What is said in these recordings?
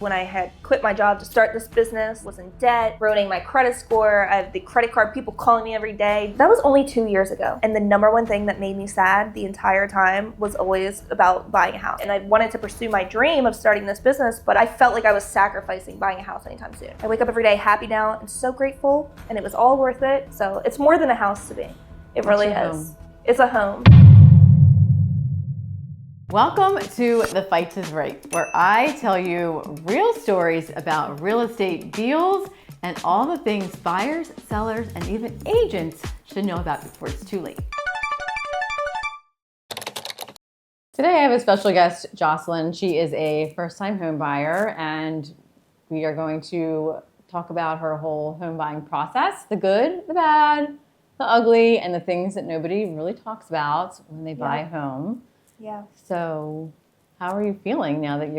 When I had quit my job to start this business, was in debt, ruining my credit score, I have the credit card people calling me every day. That was only 2 years ago. And the number one thing that made me sad the entire time was always about buying a house. And I wanted to pursue my dream of starting this business, but I felt like I was sacrificing buying a house anytime soon. I wake up every day happy now and so grateful, and it was all worth it. So it's more than a house to me. It really is. It's a home. Welcome to the Fitze Is Right, where I tell you real stories about real estate deals and all the things buyers, sellers, and even agents should know about before it's too late. Today I have a special guest, Jocelynn. She is a first-time home buyer, and we are going to talk about her whole home buying process, the good, the bad, the ugly, and the things that nobody really talks about when they buy a home. Yeah. So how are you feeling now that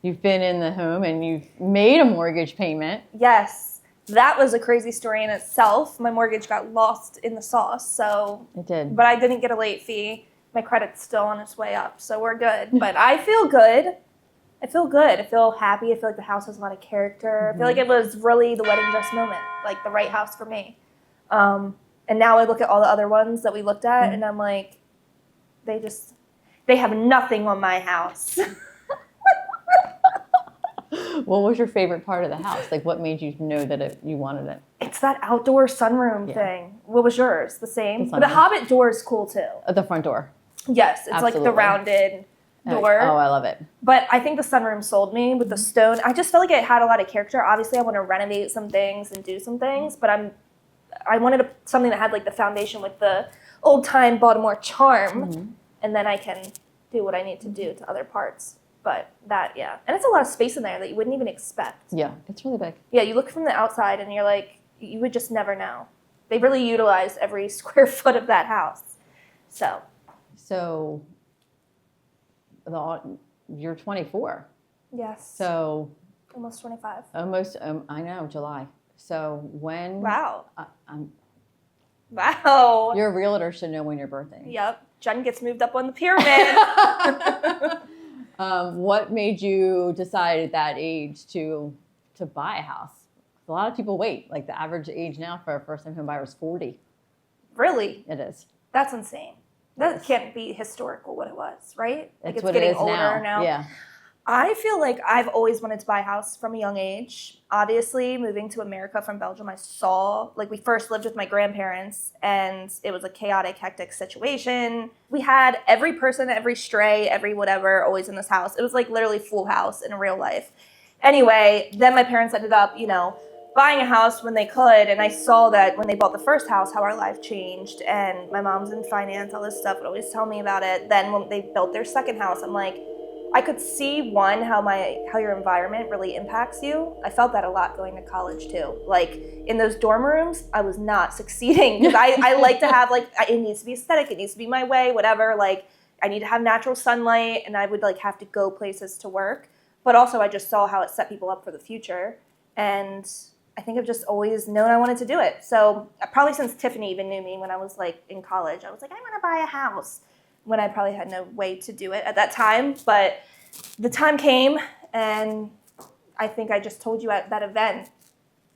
you've been in the home and you've made a mortgage payment? Yes, that was a crazy story in itself. My mortgage got lost in the sauce, so. It did. But I didn't get a late fee. My credit's still on its way up, so we're good. But I feel good. I feel good. I feel happy. I feel like the house has a lot of character. I feel like it was really the wedding dress moment, like the right house for me. And now I look at all the other ones that we looked at, and I'm like, they have nothing on my house. What was your favorite part of the house? Like, what made you know that you wanted it? It's that outdoor sunroom thing. What was yours? The same? The The Hobbit door is cool too. The front door. Yes, it's Absolutely. like the rounded door. Oh, I love it. But I think the sunroom sold me with the stone. I just felt like it had a lot of character. Obviously, I want to renovate some things and do some things, but I wanted something that had like the foundation with the old-time Baltimore charm. And then I can do what I need to do to other parts. But that, yeah. And it's a lot of space in there that you wouldn't even expect. Yeah, it's really big. Yeah, you look from the outside and you're like, you would just never know. They really utilized every square foot of that house. So you're 24. Yes. So. Almost 25. Almost, I know, July. So when. Wow. Wow. Your realtor should know when your birthday is. Yep. Jen gets moved up on the pyramid. What made you decide at that age to buy a house? A lot of people wait. Like the average age now for a first-time home buyer is 40. Really? It is. That's insane. That can't be historical what it was, right? Like It's what getting it is older now. Yeah. I feel like I've always wanted to buy a house from a young age. Obviously, moving to America from Belgium, I saw, like we first lived with my grandparents and it was a chaotic, hectic situation. We had every person, every stray, every whatever always in this house. It was like literally Full House in real life. Anyway, then my parents ended up, buying a house when they could. And I saw that when they bought the first house, how our life changed. And my mom's in finance, all this stuff would always tell me about it. Then when they built their second house, I'm like, I could see how your environment really impacts you. I felt that a lot going to college too. Like in those dorm rooms, I was not succeeding because I like to have it needs to be aesthetic, it needs to be my way, whatever. Like I need to have natural sunlight, and I would have to go places to work. But also I just saw how it set people up for the future, and I think I've just always known I wanted to do it. So probably since Tiffany even knew me when I was in college, I was like, I want to buy a house. When I probably had no way to do it at that time. But the time came, and I think I just told you at that event,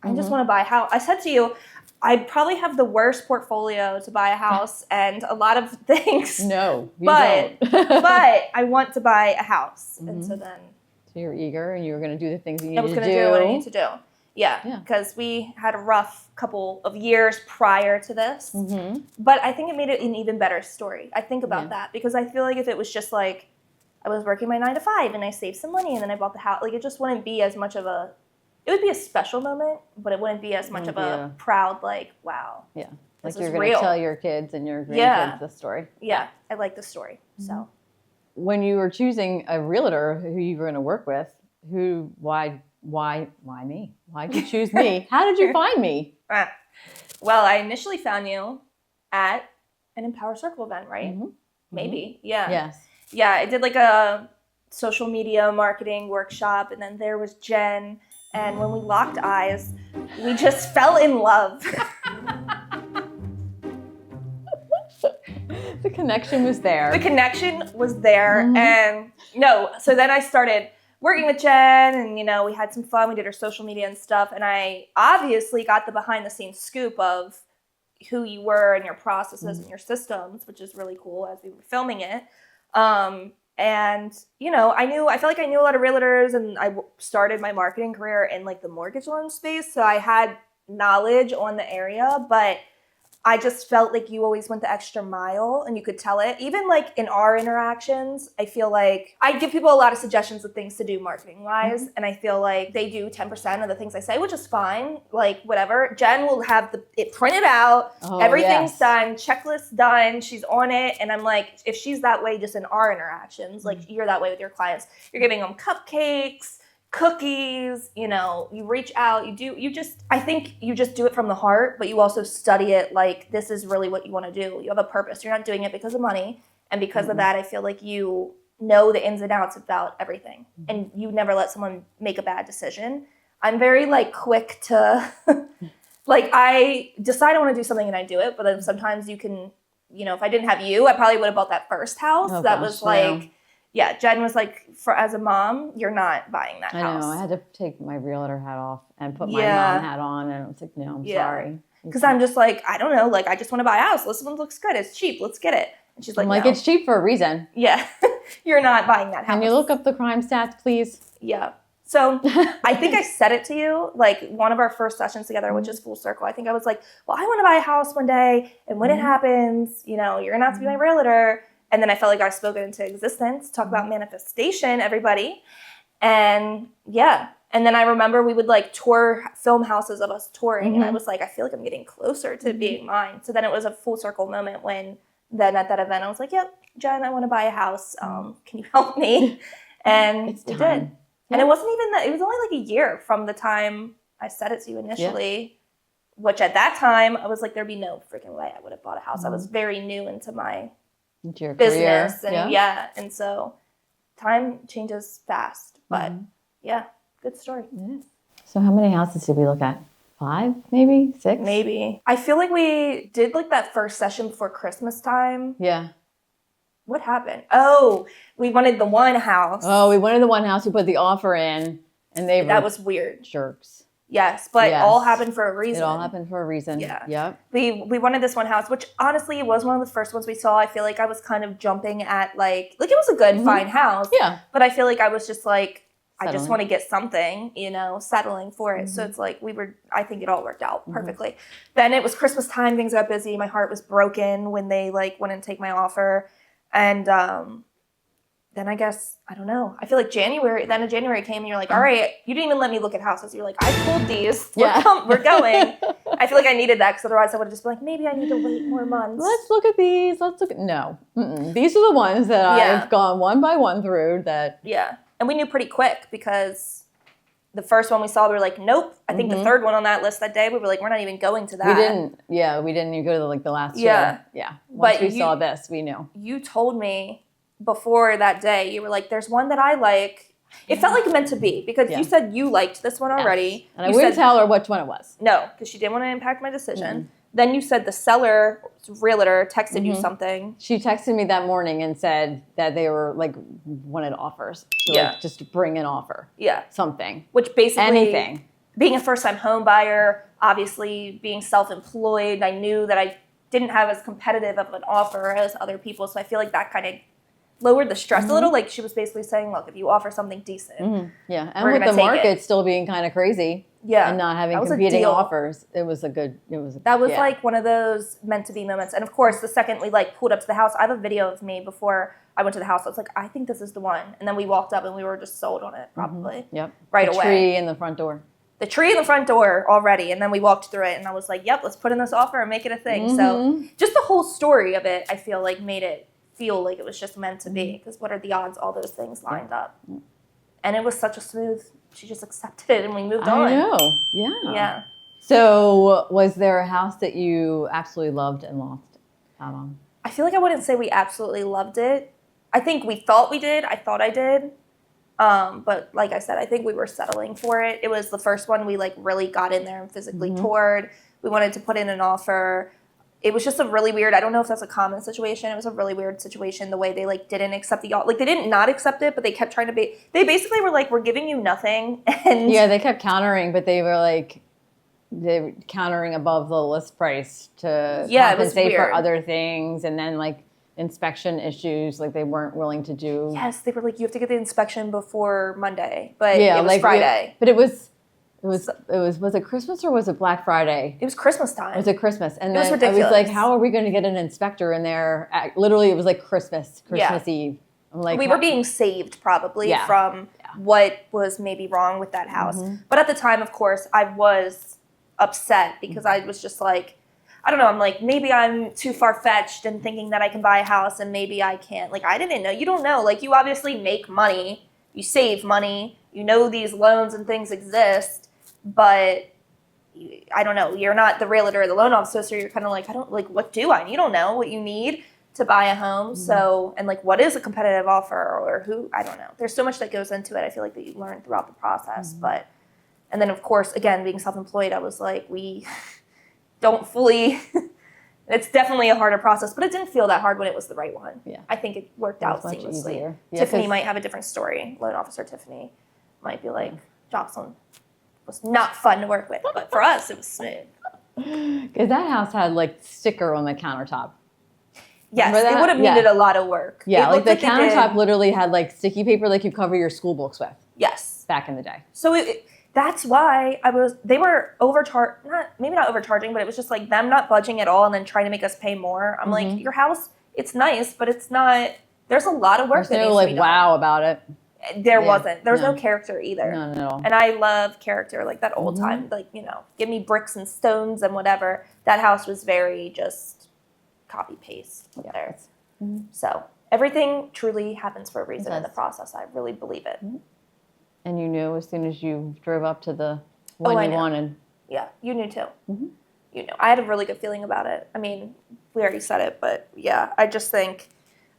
I just want to buy a house. I said to you, I probably have the worst portfolio to buy a house and a lot of things. No, you don't. But I want to buy a house. And so you're eager, and you were going to do the things you needed to do. I was going to do what I need to do. Yeah, because we had a rough couple of years prior to this. But I think it made it an even better story. I think about that because I feel like if it was just I was working my 9 to 5 and I saved some money and then I bought the house, it just wouldn't be as much of it would be a special moment, but it wouldn't be as much of a proud, wow. Yeah, like you're going to tell your kids and your grandkids the story. Yeah, I like the story. So, when you were choosing a realtor who you were going to work with, why me? Why'd you choose me? How did you find me? Well, I initially found you at an Empower Circle event, right? Maybe. Yeah. Yes. Yeah, I did a social media marketing workshop, and then there was Jen, and when we locked eyes, we just fell in love. The connection was there. And so then I started working with Jen, and we had some fun. We did her social media and stuff, and I obviously got the behind the scenes scoop of who you were and your processes and your systems, which is really cool as we were filming it. And I felt like I knew a lot of realtors, and I started my marketing career in like the mortgage loan space, so I had knowledge on the area, but I just felt like you always went the extra mile, and you could tell it. Even like in our interactions, I feel like I give people a lot of suggestions of things to do marketing wise, and I feel like they do 10% of the things I say, which is fine. Like whatever. Jen will have it printed out, everything's done, checklist done, she's on it, and I'm like, if she's that way just in our interactions, like you're that way with your clients, you're giving them cupcakes, cookies, you reach out, I think you just do it from the heart, but you also study it like this is really what you want to do. You have a purpose. You're not doing it because of money. And because of that, I feel like you know the ins and outs about everything. And you never let someone make a bad decision. I'm very like quick to, like I decide I want to do something and I do it. But then sometimes you can, if I didn't have you, I probably would have bought that first house. Was like, yeah, Jen was like, as a mom, you're not buying that house. I know. I had to take my realtor hat off and put my mom hat on, and I was like, no, I'm sorry. Because I'm just like, I don't know, like I just want to buy a house. This one looks good. It's cheap. Let's get it. And she's like, I'm like, no. It's cheap for a reason. Yeah, you're not buying that house. Can you look up the crime stats, please? Yeah. So I think I said it to you, like one of our first sessions together, which is full circle. I think I was like, well, I want to buy a house one day. And when it happens, you're going to have to be my realtor. And then I felt like I was spoken into existence. Talk about manifestation, everybody. And and then I remember we would like film houses of us touring. And I was like, I feel like I'm getting closer to being mine. So then it was a full circle moment when then at that event, I was like, yep, Jen, I want to buy a house. Can you help me? And we did. Yeah. And it wasn't even that, it was only like a year from the time I said it to you initially, which at that time I was like, there'd be no freaking way I would have bought a house. I was very new into my your business career. And so time changes fast, but good story. So how many houses did we look at? 5, maybe 6? Maybe. I feel like we did like that first session before Christmas time. What happened? Oh, we wanted the one house. We wanted the one house. We put the offer in, and that was weird. Jerks. Yes, but all happened for a reason. It all happened for a reason. Yeah. Yep. We wanted this one house, which honestly it was one of the first ones we saw. I feel like I was kind of jumping at like it was a good, fine house. Yeah. But I feel like I was just like, settling. I just want to get something, settling for it. So it's like I think it all worked out perfectly. Then it was Christmas time, things got busy. My heart was broken when they like went and take my offer. And then I guess, I don't know. I feel like January came and you're like, all right, you didn't even let me look at houses. You're like, I pulled these. We're going. I feel like I needed that because otherwise I would have just been like, maybe I need to wait more months. Let's look at these. No. These are the ones that I've gone one by one through that. Yeah. And we knew pretty quick because the first one we saw, we were like, nope. I think the third one on that list that day, we were like, we're not even going to that. We didn't even go to the last two. Yeah. Once we saw this, we knew. You told me before that day, you were like, there's one that I like. It felt like meant to be because you said you liked this one already. And I wouldn't tell her which one it was. No, because she didn't want to impact my decision. Then you said the seller, realtor, texted you something. She texted me that morning and said that they were like wanted offers. To just bring an offer. Yeah. Something. Which basically. Anything. Being a first-time home buyer, obviously being self-employed, I knew that I didn't have as competitive of an offer as other people. So I feel like that kind of lowered the stress a little. Like she was basically saying, look, if you offer something decent. Yeah. And with the market still being kind of crazy. Yeah. And not having competing offers. That was like one of those meant to be moments. And of course, the second we like pulled up to the house, I have a video of me before I went to the house. I was like, I think this is the one. And then we walked up and we were just sold on it probably. Yep. Right away. The tree in the front door. The tree in the front door already. And then we walked through it and I was like, yep, let's put in this offer and make it a thing. So just the whole story of it, I feel like made it feel like it was just meant to be. Because what are the odds all those things lined up? And it was such a smooth, she just accepted it and we moved on. I know, yeah. So was there a house that you absolutely loved and lost out on? I feel like I wouldn't say we absolutely loved it. I think we thought we did. I thought I did. But like I said, I think we were settling for it. It was the first one we like really got in there and physically toured. We wanted to put in an offer. it was just a really weird, I don't know if that's a common situation. It was a really weird situation, the way they like didn't accept the, like they didn't not accept it, but they kept trying to be, they basically were like, we're giving you nothing. And Yeah, they kept countering, but they were countering above the list price to compensate for other things. And then like inspection issues, like they weren't willing to do. Yes, they were like, you have to get the inspection before Monday, but it was Friday. But it was it Christmas or was it Black Friday? It was Christmas time. It was at Christmas. And it was then ridiculous. I was like, how are we going to get an inspector in there? Literally, it was like Christmas Eve. I'm like, we were being saved probably from what was maybe wrong with that house. But at the time, of course, I was upset because I was just like, I don't know, I'm like, maybe I'm too far-fetched in thinking that I can buy a house and maybe I can't. Like, I didn't know. You don't know. Like, you obviously make money. You save money. You know these loans and things exist. But I don't know, you're not the realtor or the loan officer, so you're kind of like, I don't, like, what do I need? You don't know what you need to buy a home. So, and like, what is a competitive offer or who, I don't know. There's so much that goes into it. I feel like that you learn throughout the process. But, and then of course, again, being self-employed, I was like, we don't fully, it's definitely a harder process, but it didn't feel that hard when it was the right one. Yeah. I think it worked out seamlessly. Yeah, Tiffany might have a different story. Loan officer Tiffany might be like, Jocelynn was not fun to work with, but for us, it was smooth. Because that house had like sticker on the countertop. Yes, it would have needed a lot of work. Yeah, like the countertop literally had like sticky paper like you cover your school books with. Yes. Back in the day. So that's why they were maybe not overcharging, but it was just like them not budging at all and then trying to make us pay more. I'm like, your house, it's nice, but it's not, there's a lot of work that needs to be done. Wow about it. There wasn't. There was no character either. None at all. And I love character, like that old time, like, you know, give me bricks and stones and whatever. That house was very just copy paste there. So everything truly happens for a reason in the process. I really believe it. And you knew as soon as you drove up to the one you wanted. Yeah, you knew too. You knew. I had a really good feeling about it. I mean, we already said it, but yeah, I just think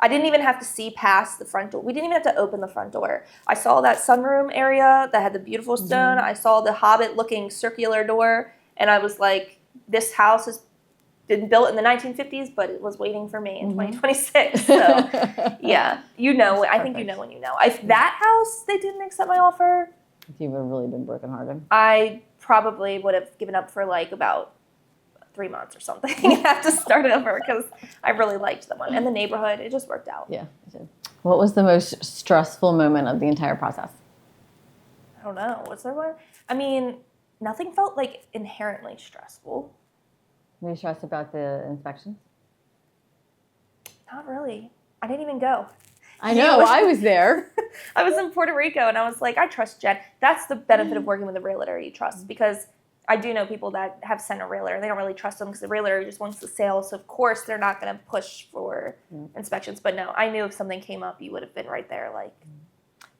I didn't even have to see past the front door. We didn't even have to open the front door. I saw that sunroom area that had the beautiful stone. I saw the Hobbit-looking circular door, and I was like, this house has been built in the 1950s, but it was waiting for me in 2026. So, yeah, you know. I think you know when you know. If that house, they didn't accept my offer, you would have really been brokenhearted. I probably would have given up for like about 3 months or something and have to start over because I really liked the one. And the neighborhood, it just worked out. Yeah, it did. What was the most stressful moment of the entire process? I don't know. Was there one? I mean, nothing felt like inherently stressful. Were you stressed about the inspections? Not really. I didn't even go. I know. I was there. I was in Puerto Rico and I was like, I trust Jen. That's the benefit of working with a realtor you trust, because I do know people that have sent a realtor. They don't really trust them because the realtor just wants the sale. So, of course, they're not going to push for inspections. But, no, I knew if something came up, you would have been right there. Like,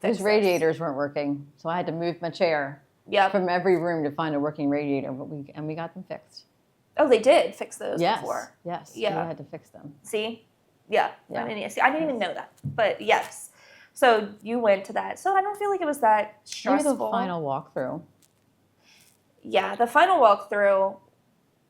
those radiators weren't working. So I had to move my chair from every room to find a working radiator. But we got them fixed. Oh, they did fix those before. Yes. Yeah. We had to fix them. See? Yeah. I didn't even know that. But, yes. So you went to that. So I don't feel like it was that stressful. Maybe the final walkthrough. Yeah, the final walkthrough,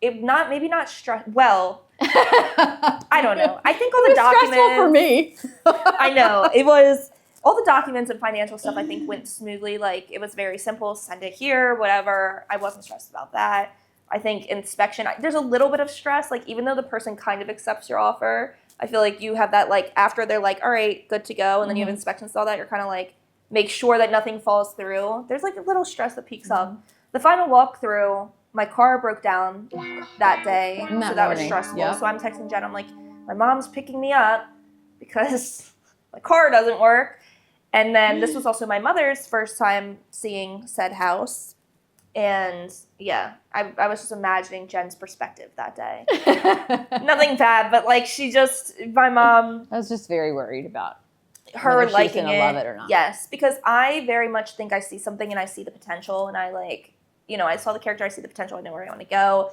maybe not stress. Well, I don't know. I think all the documents. Stressful for me. I know it was. All the documents and financial stuff I think went smoothly. Like, it was very simple. Send it here, whatever. I wasn't stressed about that. I think inspection. There's a little bit of stress. Like, even though the person kind of accepts your offer, I feel like you have that, like, after they're like, all right, good to go, and then you have inspections and all that, you're kind of like, make sure that nothing falls through. There's like a little stress that peaks up. The final walkthrough, my car broke down that day, so that was stressful. Yep. So I'm texting Jen. I'm like, my mom's picking me up because my car doesn't work. And then this was also my mother's first time seeing said house. And yeah, I was just imagining Jen's perspective that day. Nothing bad, but like my mom. I was just very worried about her liking it. Love it or not. Yes, because I very much think I see something and I see the potential, and I like, you know, I saw the character, I see the potential, I know where I want to go.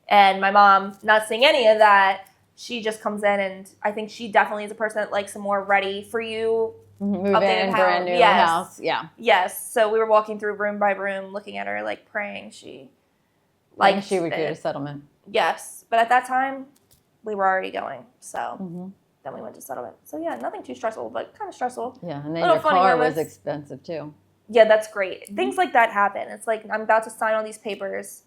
And my mom, not seeing any of that, she just comes in, and I think she definitely is a person that likes a more ready for you updated house. Brand new house. Yeah. Yes. So we were walking through room by room, looking at her, like praying. She would get a settlement. Yes, but at that time, we were already going. So Mhm. then we went to settlement. So yeah, nothing too stressful, but kind of stressful. Yeah, and then Little your funny car was moments. expensive too. Yeah, that's great. Things like that happen. It's like I'm about to sign all these papers,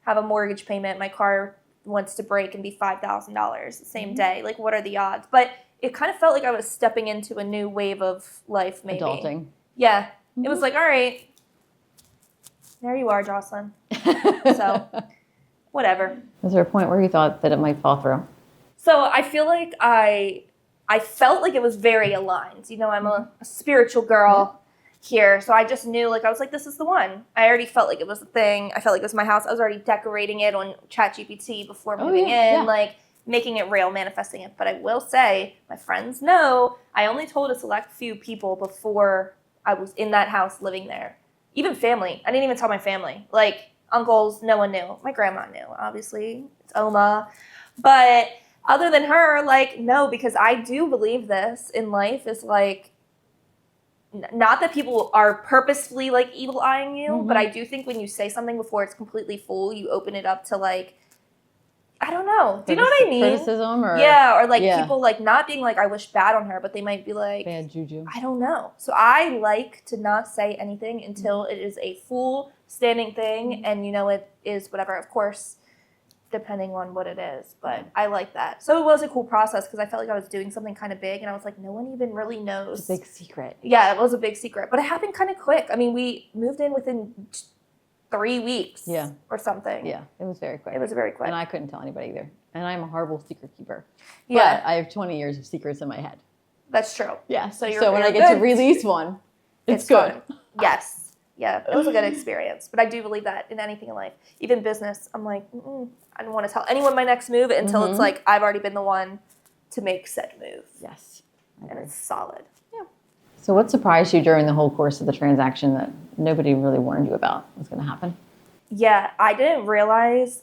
have a mortgage payment. My car wants to break and be $5,000 the same day. Like, what are the odds? But it kind of felt like I was stepping into a new wave of life, maybe. Adulting. Yeah. It was like, all right, there you are, Jocelynn. So, whatever. Was there a point where you thought that it might fall through? So I feel like I felt like it was very aligned. You know, I'm a spiritual girl here, so I just knew, like, I was like, this is the one. I already felt like it was the thing. I felt like it was my house. I was already decorating it on ChatGPT before moving in, like making it real, manifesting it. But I will say, my friends know I only told a select few people before I was in that house living there. Even family. I didn't even tell my family. Like, uncles, no one knew. My grandma knew, obviously. It's Oma. But other than her, like, no, because I do believe this in life is like, not that people are purposefully like evil eyeing you, but I do think when you say something before it's completely full, you open it up to like, I don't know. Do you know what I mean? Criticism or or like people like not being like, I wish bad on her, but they might be like, bad juju. I don't know. So I like to not say anything until it is a full standing thing, and you know it is whatever. Of course, depending on what it is, but I like that. So it was a cool process because I felt like I was doing something kind of big, and I was like, no one even really knows. It's a big secret. Yeah, it was a big secret, but it happened kind of quick. I mean, we moved in within 3 weeks or something. Yeah, it was very quick. It was very quick. And I couldn't tell anybody either. And I'm a horrible secret keeper. Yeah. But I have 20 years of secrets in my head. That's true. Yeah. So when I get to release one, it's good. Fun. Yes. Yeah, it was a good experience. But I do believe that in anything in life, even business, I'm like, I don't want to tell anyone my next move until it's like I've already been the one to make said move. Yes. And it's solid. Yeah. So what surprised you during the whole course of the transaction that nobody really warned you about was going to happen? Yeah, I didn't realize.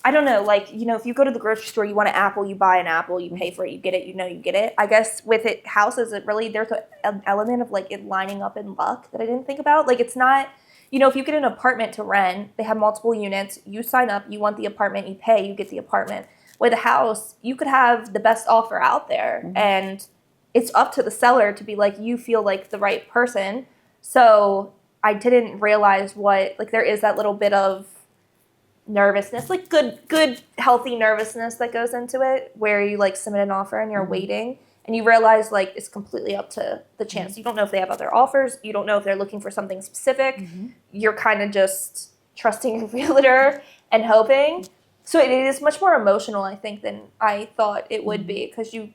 I don't know, like, you know, if you go to the grocery store, you want an apple, you buy an apple, you pay for it, you get it, you know you get it. I guess with houses, there's an element of like it lining up in luck that I didn't think about. Like, it's not, you know, if you get an apartment to rent, they have multiple units, you sign up, you want the apartment, you pay, you get the apartment. With a house, you could have the best offer out there, and it's up to the seller to be like, you feel like the right person. So I didn't realize there is that little bit of nervousness, like good healthy nervousness that goes into it, where you like submit an offer and you're waiting, and you realize like it's completely up to the chance. You don't know if they have other offers, you don't know if they're looking for something specific. You're kind of just trusting your realtor and hoping. So it is much more emotional, I think, than I thought it would be, because you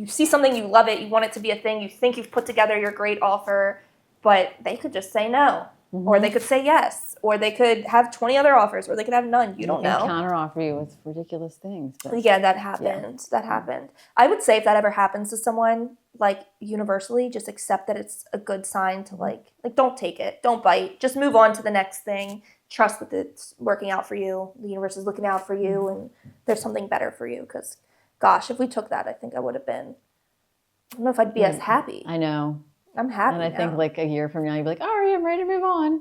see something, you love it, you want it to be a thing, you think you've put together your great offer, but they could just say no. Or they could say yes, or they could have 20 other offers, or they could have none. You don't know. Counteroffer you with ridiculous things. But yeah, that happened. Yeah. That happened. I would say if that ever happens to someone, like universally, just accept that it's a good sign to like don't take it, don't bite, just move on to the next thing. Trust that it's working out for you. The universe is looking out for you, and there's something better for you. Because, gosh, if we took that, I think I would have been. I don't know if I'd be as happy. I know. I'm happy. And I think like a year from now, you'd be like, all right, I'm ready to move on.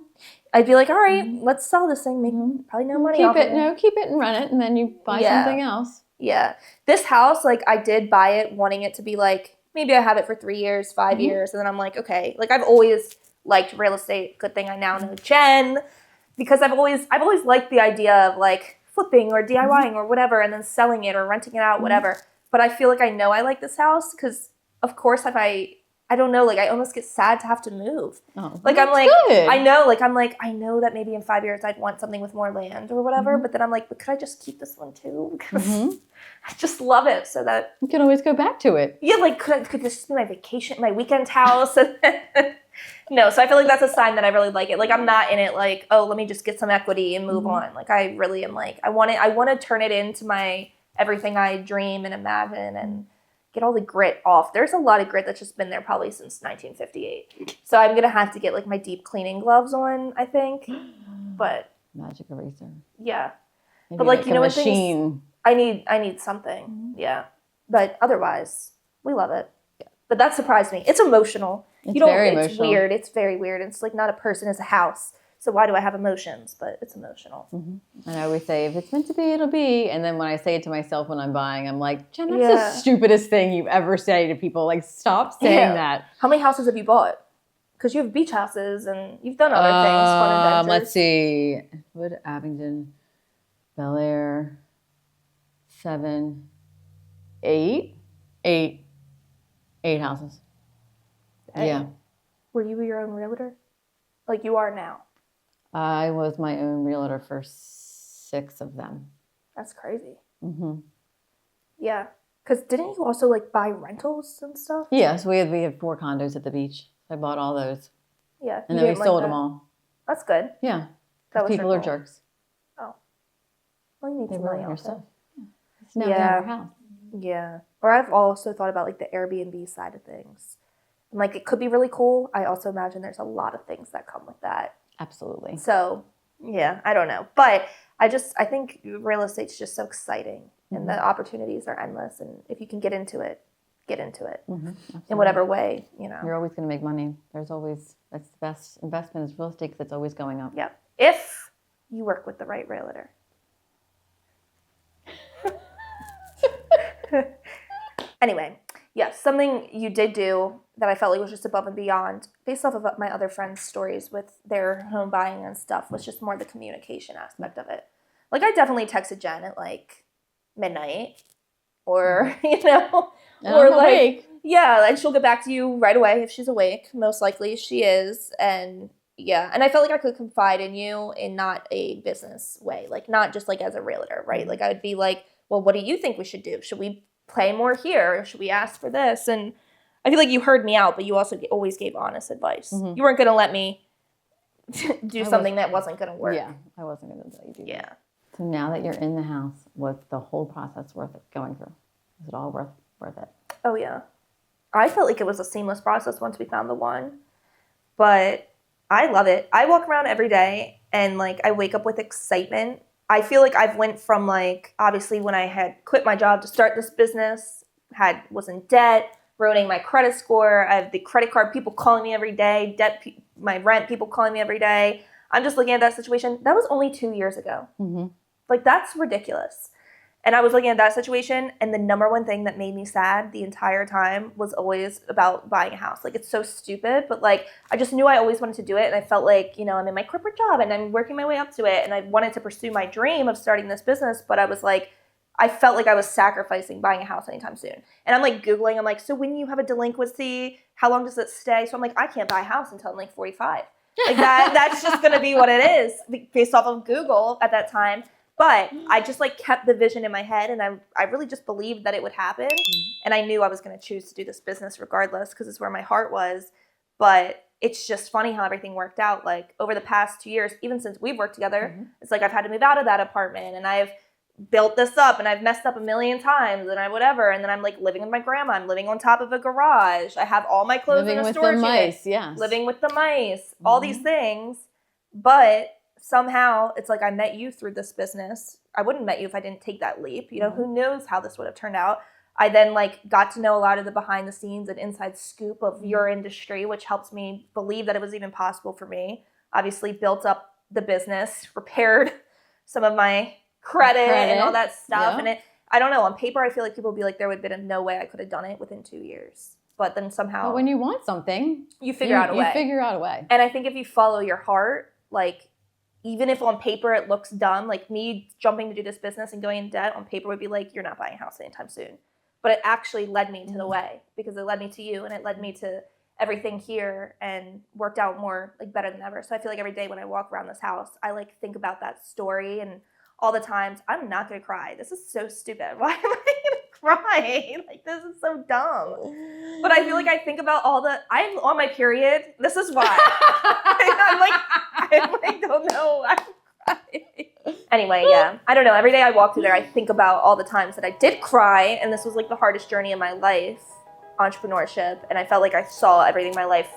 I'd be like, all right, let's sell this thing. Make probably no money off of it. Keep it and run it, and then you buy something else. Yeah. This house, like, I did buy it wanting it to be like, maybe I have it for 3 years, 5 years, and then I'm like, okay. Like, I've always liked real estate. Good thing I now know Jen, because I've always liked the idea of like flipping or DIYing or whatever, and then selling it or renting it out, whatever. But I feel like I know I like this house because, of course, if I don't know, like, I almost get sad to have to move. Oh, like, I'm like, good. I know that maybe in 5 years I'd want something with more land or whatever, but then I'm like, but could I just keep this one too? Because I just love it, so that... You can always go back to it. Yeah, like, could this just be my vacation, my weekend house? No, so I feel like that's a sign that I really like it. Like, I'm not in it like, oh, let me just get some equity and move on. Like, I really am like, I want to turn it into my everything I dream and imagine and get all the grit off. There's a lot of grit that's just been there probably since 1958. So I'm going to have to get like my deep cleaning gloves on, I think. But magic eraser. Yeah. Maybe but like, you know, a machine. I need something. Yeah. But otherwise, we love it. Yeah. But that surprised me. It's emotional. It's very emotional. It's weird. It's very weird. It's like not a person, it's a house. So why do I have emotions? But it's emotional. Mm-hmm. And I always say, if it's meant to be, it'll be. And then when I say it to myself when I'm buying, I'm like, Jen, that's the stupidest thing you ever say to people. Like, stop saying that. How many houses have you bought? Because you have beach houses and you've done other things, fun adventures. Let's see. Wood, Abingdon, Bel Air, 7, 8 houses. Dang. Yeah. Were you your own realtor? Like you are now? I was my own realtor for 6 of them. That's crazy. Mm-hmm. Yeah. Because didn't you also like buy rentals and stuff? Yeah, so we had 4 condos at the beach. I bought all those. Yeah. And then we sold them all. That's good. Yeah. That was people are jerks. Oh. Well, you need they some ruin money your also. stuff. It's now your house. Yeah. Or I've also thought about like the Airbnb side of things. And like it could be really cool. I also imagine there's a lot of things that come with that. Absolutely. So, yeah, I don't know. But I think real estate's just so exciting and the opportunities are endless. And if you can get into it in whatever way, you know. You're always going to make money. That's the best investment is real estate because it's always going up. Yeah. If you work with the right realtor. Anyway, yes, something you did do that I felt like was just above and beyond, based off of my other friends' stories with their home buying and stuff, was just more the communication aspect of it. Like, I definitely texted Jen at like midnight, or or like awake. Yeah, and she'll get back to you right away if she's awake. Most likely she is, and yeah, and I felt like I could confide in you in not a business way, like not just like as a realtor, right? Like I would be like, well, what do you think we should do? Should we play more here? Should we ask for this? And I feel like you heard me out, but you also always gave honest advice. You weren't going to let me do something that wasn't going to work. Yeah, I wasn't going to let you do that. Yeah. So now that you're in the house, was the whole process worth it going through? Was it all worth it? Oh, yeah. I felt like it was a seamless process once we found the one. But I love it. I walk around every day and like I wake up with excitement. I feel like I've went from like, obviously when I had quit my job to start this business, was in debt, ruining my credit score. I have the credit card people calling me every day, my rent people calling me every day. I'm just looking at that situation. That was only 2 years ago. Like that's ridiculous. And I was looking at that situation, and the number one thing that made me sad the entire time was always about buying a house. Like, it's so stupid, but like, I just knew I always wanted to do it, and I felt like, I'm in my corporate job, and I'm working my way up to it, and I wanted to pursue my dream of starting this business, but I was like, I felt like I was sacrificing buying a house anytime soon. And I'm like Googling, I'm like, so when you have a delinquency, how long does it stay? So I'm like, I can't buy a house until I'm like 45. Like that's just going to be what it is based off of Google at that time. But I just like kept the vision in my head, and I really just believed that it would happen. And I knew I was going to choose to do this business regardless because it's where my heart was. But it's just funny how everything worked out. Like over the past 2 years, even since we've worked together, it's like I've had to move out of that apartment, and I've built this up, and I've messed up a million times, and whatever. And then I'm like living with my grandma. I'm living on top of a garage. I have all my clothes in a storage unit. Living with the mice, all these things. But somehow it's like I met you through this business. I wouldn't have met you if I didn't take that leap. Who knows how this would have turned out. I then like got to know a lot of the behind the scenes and inside scoop of your industry, which helps me believe that it was even possible for me. Obviously built up the business, repaired some of my credit and all that stuff. And I don't know, on paper I feel like people would be like, there would have been no way I could have done it within 2 years. But then somehow when you want something, you figure out a way. You figure out a way. And I think if you follow your heart, like even if on paper it looks dumb, like me jumping to do this business and going in debt on paper would be like, you're not buying a house anytime soon. But it actually led me to the way, because it led me to you, and it led me to everything here, and worked out more like better than ever. So I feel like every day when I walk around this house, I like think about that story, and all the times I'm not gonna cry. This is so stupid. Why am I gonna cry? Like this is so dumb. But I feel like I think about I'm on my period. This is why. I don't know. I'm crying. Anyway, yeah. I don't know. Every day I walk through there, I think about all the times that I did cry, and this was like the hardest journey in my life, entrepreneurship, and I felt like I saw everything in my life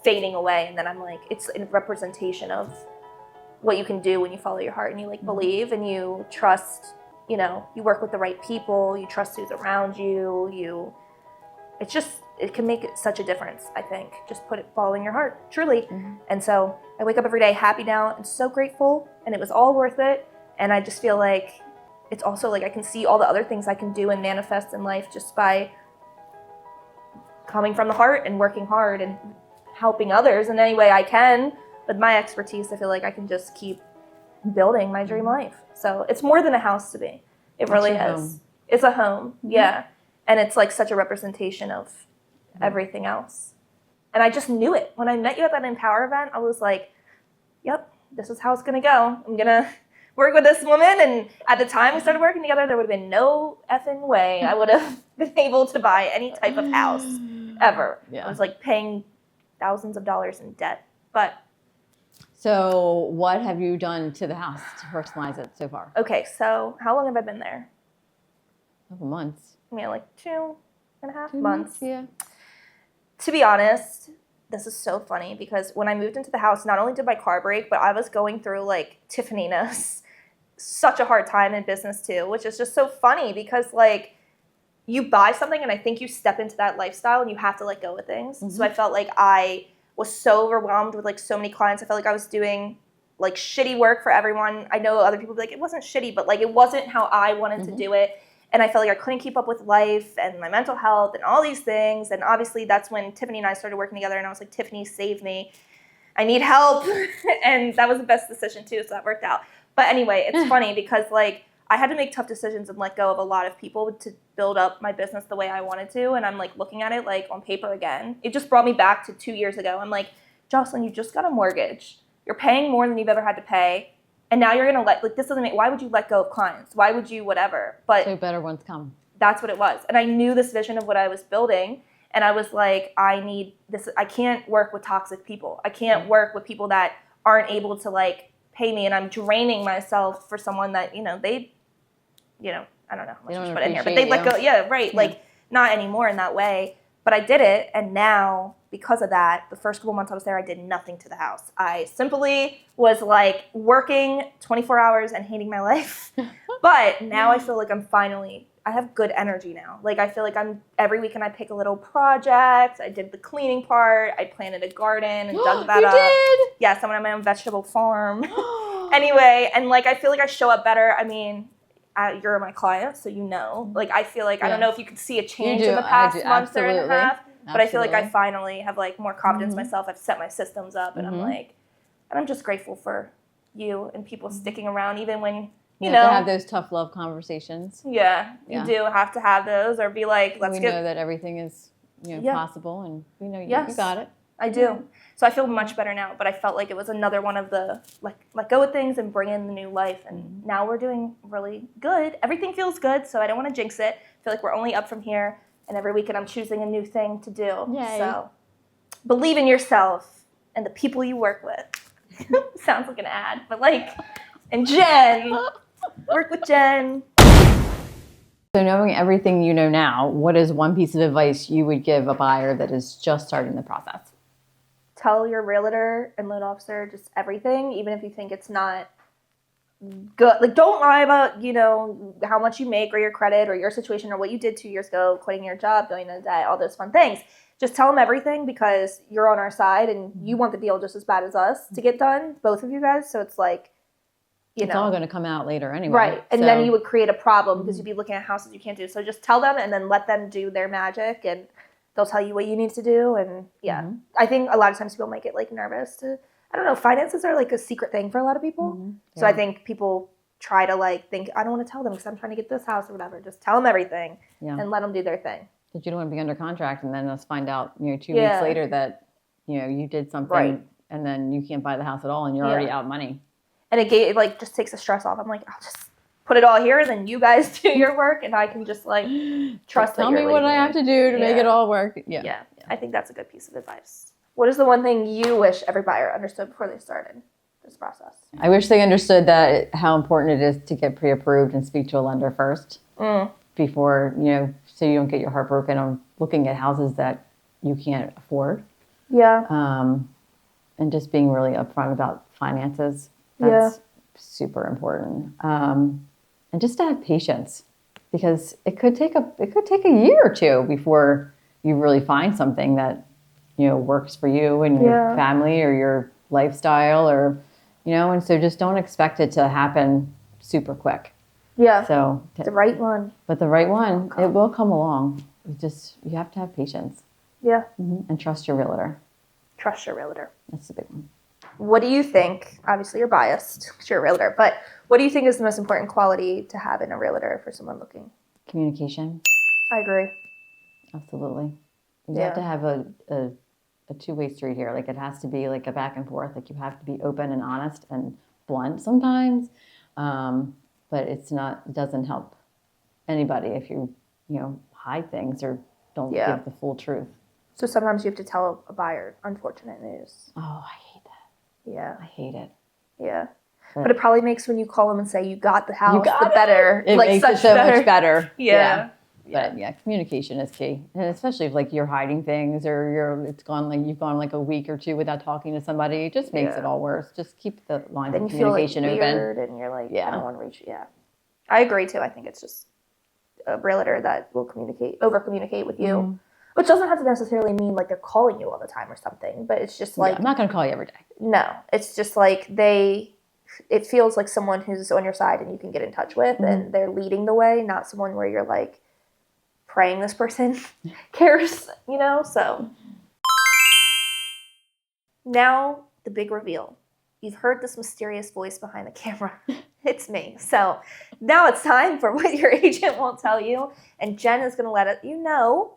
fading away, and then I'm like, it's a representation of what you can do when you follow your heart and you like believe and you trust, you work with the right people, you trust who's around you, it can make such a difference, I think. Just following your heart, truly. And so I wake up every day happy now and so grateful, and it was all worth it. And I just feel like it's also like I can see all the other things I can do and manifest in life just by coming from the heart and working hard and helping others in any way I can. With my expertise, I feel like I can just keep building my dream life. So it's more than a house to me. It really is. Home. It's a home, yeah. And it's like such a representation of everything else. And I just knew it. When I met you at that Empower event, I was like, yep, this is how it's going to go. I'm going to work with this woman. And at the time we started working together, there would have been no effing way I would have been able to buy any type of house ever. I was like paying thousands of dollars in debt. But so what have you done to the house to personalize it so far? Okay, so how long have I been there? A couple months. Yeah, like 2.5 2 months. Yeah. To be honest, this is so funny because when I moved into the house, not only did my car break, but I was going through like Tiffany-ness, such a hard time in business too, which is just so funny because like you buy something and I think you step into that lifestyle and you have to let go of things. So I felt like I was so overwhelmed with like so many clients. I felt like I was doing like shitty work for everyone. I know other people be like, it wasn't shitty, but like it wasn't how I wanted to do it. And I felt like I couldn't keep up with life and my mental health and all these things. And obviously that's when Tiffany and I started working together and I was like, Tiffany, save me. I need help. And that was the best decision too, so that worked out. But anyway, it's funny because like I had to make tough decisions and let go of a lot of people to build up my business the way I wanted to. And I'm like looking at it like on paper again. It just brought me back to 2 years ago. I'm like, Jocelynn, you just got a mortgage. You're paying more than you've ever had to pay. And now you're going to this doesn't make, why would you let go of clients? Why would you whatever? But so better ones come. That's what it was. And I knew this vision of what I was building. And I was like, I need this. I can't work with toxic people. I can't work with people that aren't able to like pay me. And I'm draining myself for someone that, they, I don't know how much I should put in here, but they let go. Yeah, right. Yeah. Like not anymore in that way. But I did it. And now because of that, the first couple months I was there, I did nothing to the house. I simply was like working 24 hours and hating my life. But now I feel like I have good energy now. Like I feel like every weekend I pick a little project. I did the cleaning part. I planted a garden and dug that up. You did? Yes, I'm on my own vegetable farm. Anyway, and like I feel like I show up better. I mean, you're my client, so Like I feel like I don't know if you could see a change in the past month or and a half, but I feel like I finally have like more confidence in myself. I've set my systems up, and I'm just grateful for you and people sticking around, even when you know to have those tough love conversations. Yeah, you do have to have those, or be like, we know that everything is possible, and we know you got it. I do. So I feel much better now, but I felt like it was another one of the let go of things and bring in the new life. And now we're doing really good. Everything feels good, so I don't want to jinx it. I feel like we're only up from here, and every weekend I'm choosing a new thing to do. Yay. So believe in yourself and the people you work with. Sounds like an ad, but and Jen. Work with Jen. So knowing everything you know now, what is one piece of advice you would give a buyer that is just starting the process? Tell your realtor and loan officer just everything, even if you think it's not good. Like, don't lie about, how much you make or your credit or your situation or what you did 2 years ago, quitting your job, going into debt, all those fun things. Just tell them everything because you're on our side and you want the deal just as bad as us to get done, both of you guys. So it's like, it's all going to come out later anyway. Right. And then you would create a problem because you'd be looking at houses you can't do. So just tell them and then let them do their magic and they'll tell you what you need to do. And I think a lot of times people might get nervous to, I don't know, finances are a secret thing for a lot of people. Yeah. So I think people try to think, I don't want to tell them because I'm trying to get this house or whatever. Just tell them everything and let them do their thing. But you don't want to be under contract and then us find out, 2 weeks later that, you did something and then you can't buy the house at all and you're already out money. And it just takes the stress off. I'm like, I'll just put it all here, and then you guys do your work, and I can just trust. Tell me what I have to do to make it all work. Yeah, I think that's a good piece of advice. What is the one thing you wish every buyer understood before they started this process? I wish they understood that how important it is to get pre-approved and speak to a lender first before so you don't get your heart broken on looking at houses that you can't afford. Yeah. And just being really upfront about finances. That's super important. And just to have patience because it could take a year or two before, you really find something that, works for you and your family or your lifestyle or, and so just don't expect it to happen super quick. Yeah. So the right one. But the right one, it will come along. You have to have patience. Yeah. And trust your realtor. Trust your realtor. That's the big one. What do you think, obviously you're biased because you're a realtor, but what do you think is the most important quality to have in a realtor for someone looking? Communication. I agree. Absolutely. You have to have a two-way street here. Like it has to be like a back and forth. Like you have to be open and honest and blunt sometimes. But it doesn't help anybody if you hide things or don't give the full truth. So sometimes you have to tell a buyer unfortunate news. Oh, I hate that. Yeah. I hate it. Yeah. But it probably makes when you call them and say you got the house, the better. It makes it so much better. Yeah. But communication is key, and especially if you're hiding things or you've gone a week or two without talking to somebody, it just makes it all worse. Just keep the lines of communication open. Then you feel weird and you're like, I don't want to reach. Yeah, I agree too. I think it's just a realtor that will over communicate with you, which doesn't have to necessarily mean like they're calling you all the time or something. But it's just like I'm not going to call you every day. No, it's just like it feels like someone who's on your side and you can get in touch with, and they're leading the way, not someone where you're like praying this person cares, so. Now, the big reveal. You've heard this mysterious voice behind the camera. It's me. So now it's time for what your agent won't tell you, and Jen is going to let you know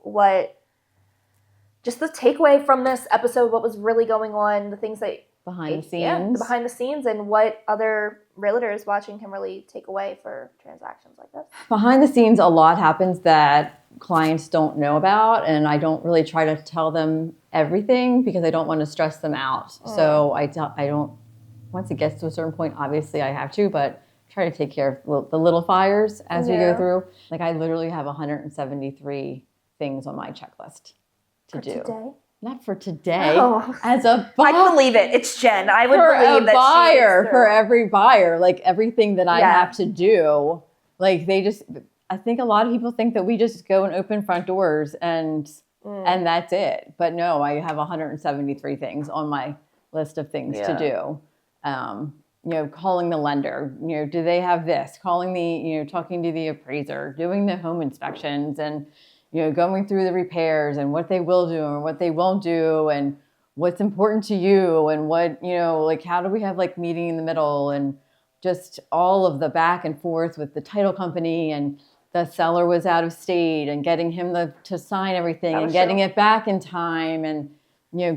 just the takeaway from this episode, what was really going on, the things that behind the scenes. Yeah, the behind the scenes, and what other realtors watching can really take away for transactions like this. Behind the scenes, a lot happens that clients don't know about, and I don't really try to tell them everything because I don't want to stress them out. So I don't, once it gets to a certain point, obviously I have to, but try to take care of the little fires as we go through. Like I literally have 173 things on my checklist to do. Today? Not for today. As a buyer. I can believe it. It's Jen. I would believe that buyer, for every buyer, like everything that I have to do, like I think a lot of people think that we just go and open front doors and that's it. But no, I have 173 things on my list of things to do. Calling the lender, do they have this? Calling talking to the appraiser, doing the home inspections and going through the repairs and what they will do and what they won't do and what's important to you and what, how do we have meeting in the middle and just all of the back and forth with the title company and the seller was out of state and getting him to sign everything and getting it back in time and,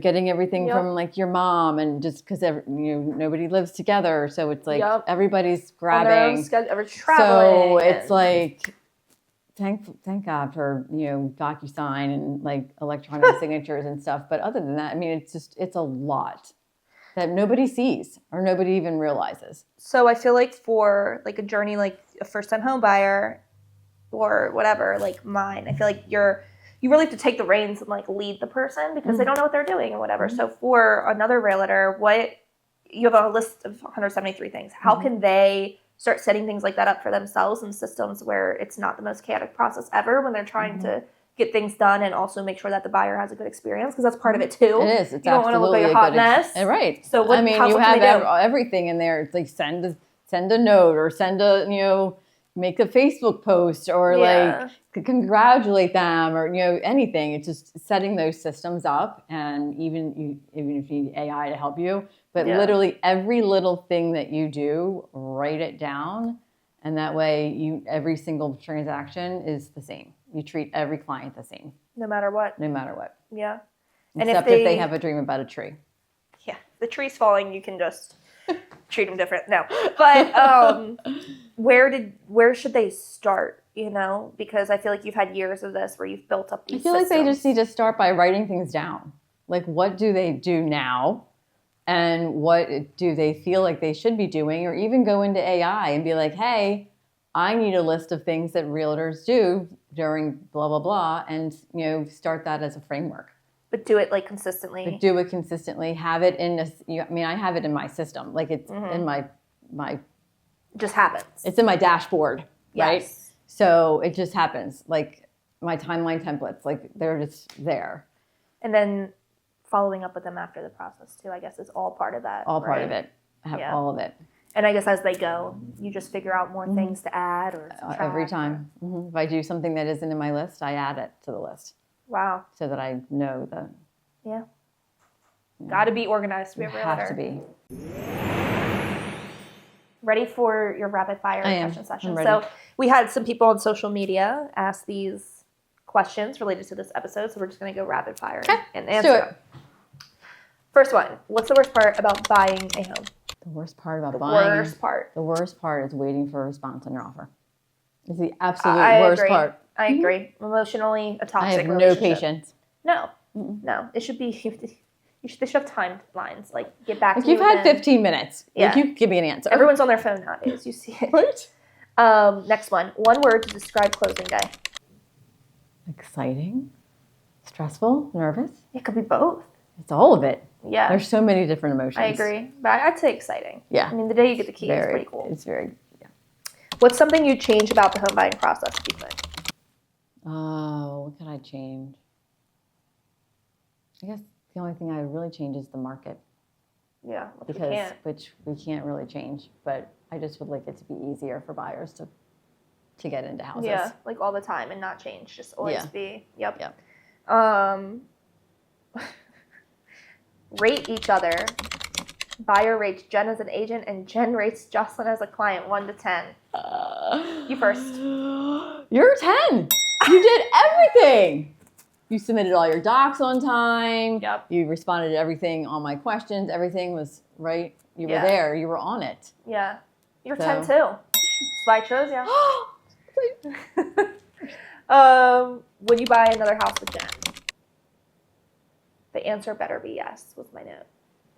getting everything from your mom and just because, nobody lives together. So it's everybody's grabbing. Traveling. So it's thank God for, DocuSign and electronic signatures and stuff. But other than that, I mean, it's a lot that nobody sees or nobody even realizes. So I feel like for a journey like a first-time home buyer or whatever, like mine, I feel like you really have to take the reins and lead the person because they don't know what they're doing or whatever. So for another realtor, you have a list of 173 things. How can they start setting things like that up for themselves in systems where it's not the most chaotic process ever when they're trying to get things done and also make sure that the buyer has a good experience because that's part of it too. It is. It's you don't want to look like a hot mess. Right. So you have everything in there. It's send a note or send make a Facebook post or congratulate them or anything. It's just setting those systems up and even if you need AI to help you. But literally every little thing that you do, write it down. And that way every single transaction is the same. You treat every client the same. No matter what. Yeah. And Except if they have a dream about a tree. Yeah. If the tree's falling, you can just treat them different. No. But where should they start, Because I feel like you've had years of this where you've built up these systems. Like they just need to start by writing things down. What do they do now? And what do they feel like they should be doing? Or even go into AI and be like, hey, I need a list of things that realtors do during blah, blah, blah. And, start that as a framework. But do it consistently. Have it in I have it in my system. It's in my it just happens. It's in my dashboard, right? Yes. So it just happens. my timeline templates. Like they're just there. And then following up with them after the process too, I guess, is all part of that. All part right? of it. I have all of it. And I guess as they go, you just figure out more things to add or subtract. Every time. If I do something that isn't in my list, I add it to the list. Wow. So that I know that. Yeah. Got to be organized to be a realtor. Have to be. Ready for your rapid fire question session. I'm ready. So we had some people on social media ask these questions related to this episode. So we're just going to go rapid fire and answer them. First one. What's the worst part about buying a home? The worst part about buying. The worst part is waiting for a response on your offer. It's the absolute worst part. I agree. Emotionally, a toxic I have relationship. no patience. No. No. It should be, they should have timelines. Like, get back to you. You've had 15 minutes. Yeah. Like, you give me an answer. Everyone's on their phone nowadays. You see it. Right? Next one. One word to describe closing day. Exciting. Stressful. Nervous. It could be both. It's all of it. Yeah. There's so many different emotions. I agree. But I'd say exciting. Yeah. I mean, the day you get the key is pretty cool. It's very, What's something you'd change about the home buying process, do you think? Oh, what could I change? I guess the only thing I would really change is the market. Yeah, which we can't really change. But I just would like it to be easier for buyers to get into houses. Yeah, like all the time and not change. Just always be. Yep. Rate each other. Buyer rates Jen as an agent, and Jen rates Jocelynn as a client, 1 to 10. You first. You're 10. You did everything. You submitted all your docs on time. Yep. You responded to everything on my questions. Everything was right. You were there. You were on it. Yeah. You're 10 too. That's why I chose you. Would you buy another house with Jen? The answer better be yes, was my note.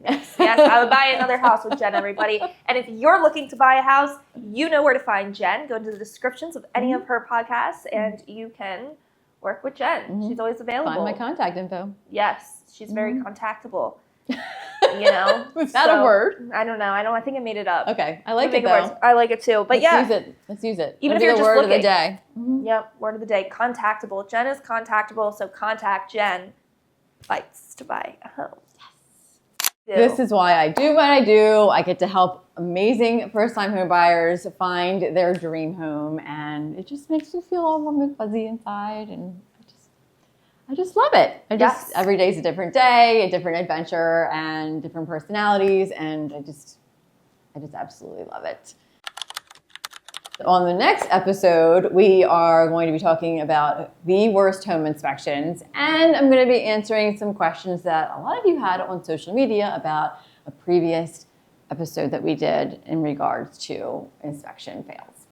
Yes, I would buy another house with Jen, everybody. And if you're looking to buy a house, you know where to find Jen. Go into the descriptions of any of her podcasts, and you can work with Jen. She's always available. Find my contact info. Yes, she's very contactable. You know? Was that a word? I don't know. I think I made it up. Okay, I like it though. I like it too. But Let's use it. Even if you're just looking. Word of the day. Yep, word of the day. Contactable. Jen is contactable, so contact Jen. Fights to buy a home. This is why I do what I do. I get to help amazing first-time home buyers find their dream home, and it just makes me feel all warm and fuzzy inside, and I just love it. Every day is a different day, a different adventure, and different personalities, and I just absolutely love it. On the next episode, we are going to be talking about the worst home inspections, and I'm going to be answering some questions that a lot of you had on social media about a previous episode that we did in regards to inspection fails.